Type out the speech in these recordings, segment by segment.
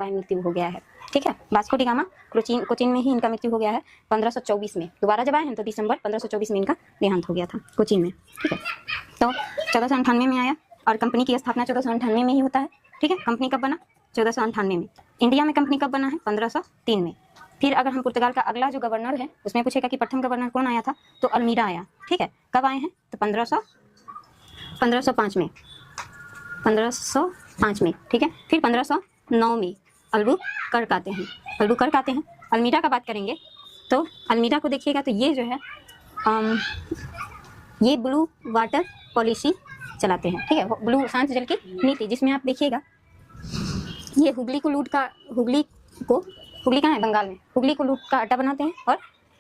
मृत्यु हो गया है। ठीक है, वास्को डी गामा कोचीन में ही इनका मृत्यु हो गया है 1524 में। दोबारा जब आए हैं तो दिसंबर 1524 में इनका देहांत हो गया था कोचीन में। ठीक है, तो 1498 में आया और कंपनी की स्थापना 1498 में ही होता है। ठीक है, कंपनी कब बना? 1498 में। इंडिया में कंपनी कब बना है? 1503 में। फिर अगर हम पुर्तगाल का अगला जो गवर्नर है उसमें पूछेगा कि प्रथम गवर्नर कौन आया था, तो अल्मीरा आया। ठीक है, कब आए हैं? तो 1505 में, 1505 में। ठीक है, फिर 1509 में अल्बुकर्क आते हैं, अल्बुकर्क आते हैं। अल्मीरा का बात करेंगे तो अल्मीरा को देखिएगा तो ये जो है ये ब्लू वाटर पॉलिसी चलाते हैं। ठीक है, ब्लू शांत जल की नीति, जिसमें आप देखिएगा ये हुगली कहाँ है? बंगाल में। हुगली को लूट का अड्डा बनाते हैं और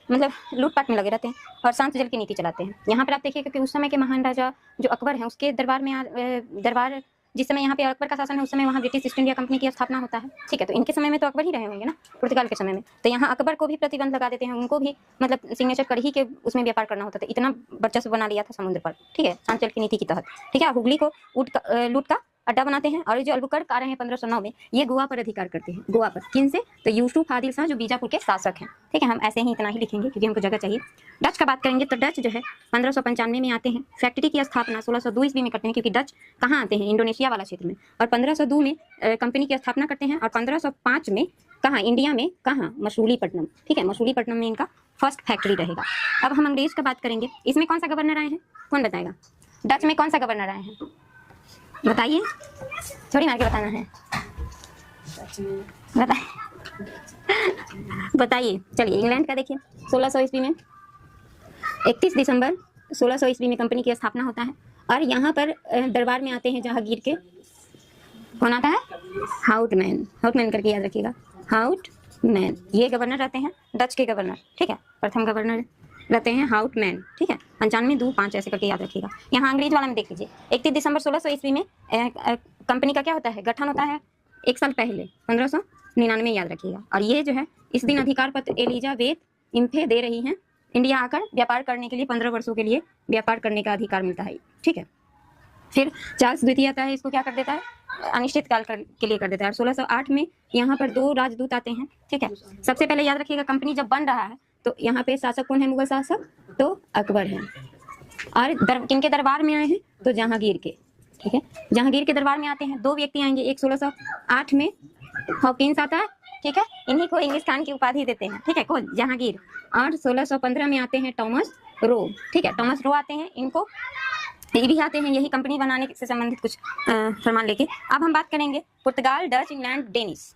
मतलब लूटपाट में लगे रहते हैं और शांत जल की नीति चलाते हैं। यहाँ पर आप देखिएगा कि उस समय के महान राजा जो अकबर हैं उसके दरबार में जिस समय यहाँ पे अकबर का शासन है उस समय वहाँ ब्रिटिश ईस्ट इंडिया कंपनी की स्थापना होता है। ठीक है, तो इनके समय में तो अकबर ही रहे होंगे ना, पुर्तगाल के समय में। तो यहाँ अकबर को भी प्रतिबंध लगा देते हैं, उनको भी मतलब सिग्नेचर कर ही के उसमें व्यापार करना होता था। इतना वर्चस्व बना लिया था समुद्र पर। ठीक है, शांत जल की नीति के तहत। ठीक है, हुगली को लूट का अड्डा बनाते हैं। और जो अल्बुकर्क आ रहे हैं 1509 में, ये गोवा पर अधिकार करते हैं। गोवा पर किन से? तो यूसुफ आदिल शाह जो बीजापुर के शासक हैं। ठीक है, हम ऐसे ही इतना ही लिखेंगे क्योंकि हमको जगह चाहिए। डच का बात करेंगे तो डच जो है 1595 में आते हैं। फैक्ट्री की स्थापना 1602 ईस्वी में करते हैं, क्योंकि डच कहाँ आते हैं? इंडोनेशिया वाला क्षेत्र में। और 1502 में कंपनी की स्थापना करते हैं। और 1505 में कहाँ? इंडिया में कहाँ? मसूलीपट्टनम। ठीक है, मसूलीपट्टनम में इनका फर्स्ट फैक्ट्री रहेगा। अब हम अंग्रेज का बात करेंगे, इसमें कौन सा गवर्नर आए हैं? कौन बताएगा? डच में कौन सा गवर्नर आए हैं? बताइए, थोड़ी मार के बताना है। बताइए। चलिए, इंग्लैंड का देखिए 1600 ईस्वी में 31 दिसंबर 1600 ईस्वी में कंपनी की स्थापना होता है। और यहाँ पर दरबार में आते हैं जहांगीर के, कौन आता है? हाउटमैन। हाउटमैन करके याद रखिएगा, हाउटमैन। ये गवर्नर रहते हैं डच के गवर्नर। ठीक है, प्रथम गवर्नर रहते हैं हाउटमैन। ठीक है, 9525 ऐसे करके याद रखिएगा। यहाँ अंग्रेज वाला में देख लीजिए, 31 दिसंबर 1600 ईस्वी में कंपनी का क्या होता है? गठन होता है। एक साल पहले 1599 याद रखिएगा। और ये जो है इस दिन अधिकार पत्र एलिजाबेथ इम्फे दे रही हैं। इंडिया आकर व्यापार करने के लिए 15 वर्षों के लिए व्यापार करने का अधिकार मिलता है। ठीक है, फिर चार्ल्स द्वितीय आता है, इसको क्या कर देता है? अनिश्चित काल के लिए कर देता है। और 1608 में यहाँ पर 2 राजदूत आते हैं। ठीक है, सबसे पहले याद रखिएगा कंपनी जब बन रहा है तो यहाँ पे शासक कौन है? मुगल शासक तो अकबर है। और किनके दरबार में आए हैं? तो जहांगीर के। ठीक है, जहांगीर के दरबार में आते हैं। 2 व्यक्ति आएंगे, एक 1608 में हॉकिंस आता है। ठीक है, इन्हीं को इंग्लिश खान की उपाधि देते हैं। ठीक है, कौन? जहांगीर। और 1615 में आते हैं टॉमस रो। ठीक है, टॉमस रो आते हैं, इनको ये भी आते हैं यही कंपनी बनाने से संबंधित कुछ फरमान लेके। अब हम बात करेंगे पुर्तगाल, डच, इंग्लैंड, डेनिश।